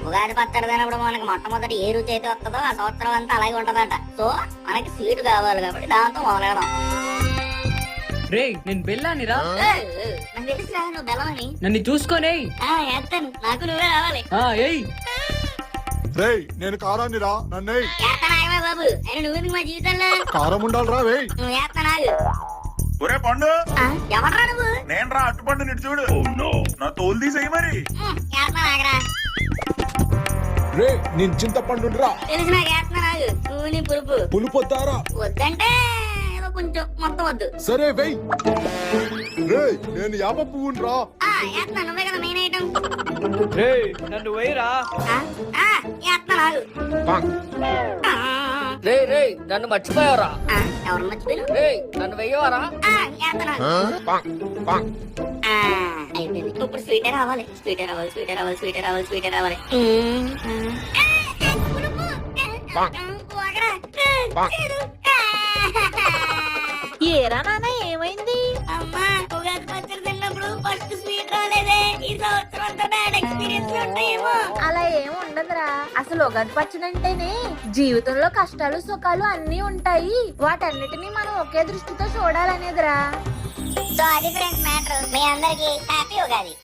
ఉగాది పచ్చడి తినప్పుడు మనకి మొట్టమొదటి ఏ రుచి అయితే వస్తుందో ఆ సంవత్సరం అంతా అలాగే ఉంటదట. సో మనకి స్వీట్ కావాలి కాబట్టి దాంతో మొదలెడదాం. రేయ్ నేను బెల్లానిరా. నాకు తెలుసురా నువ్వు బెల్లమని. నన్ను చూసుకోనే. వేస్తాను, నాకు నువ్వే రావాలి. ఏయ్ రేయ్ నేను కారాన్నిరా నన్నే వేస్తానాగరా బాబు, అయినా నువ్వెందుకు మా జీవితంలో? కారం ఉండాలిరా వేయ్. నువ్వు వేస్తానాగు. ఒరే పండు, ఎవడరా నువ్వు? నేను రా అట్టుపండు నిటు చూడు. నా తోలు తీసేయి మరి. వేస్తానాగరా. రే నేను చింతపండురా. తెలుసు నాకు వేస్తానాగు. నువ్వు నీ పులుపు పులుపొద్దారా? వద్దంటే ఏదో కొంచెం, మొత్తం వద్దు. సరే వెయ్. రే నేను యాప పువ్వురా. వేస్తున్నా, నువ్వే కదా మెయిన్ ఐటమ్. రేయ్ నన్ను వేయరా. వేస్తున్నాగు. రేయ్ రేయ్ నన్ను మర్చిపోయావరా? ఎవరు మర్చిపోయారు? రేయ్ నన్ను వెయ్యవారా? వేస్తున్నాగు. అయిపోయింది. ఇప్పుడు స్వీటే రావాలి, స్వీటే రావాలి, స్వీటే రావాలి, స్వీటే రావాలి, స్వీటే రావాలి. ఏరా నాన్న ఏమైంది? అమ్మా ఉగాది పచ్చడి తిన్నప్పుడు ఫస్ట్ స్వీట్ రాలేదే. ఈ సంవత్సరం అంతా బ్యాడ్ ఎక్స్పీరియన్స్ ఉంటాయేమో. అలా ఏం ఉండదురా. అసలు ఉగాది పచ్చడి అంటేనే జీవితంలో కష్టాలు సుఖాలు అన్ని ఉంటాయి. వాటన్నిటిని మనం ఒకే దృష్టితో చూడాలనేదిరా. సో అది ఫ్రెండ్స్ మ్యాటర్. మీ అందరికి హ్యాపీ ఉగాది.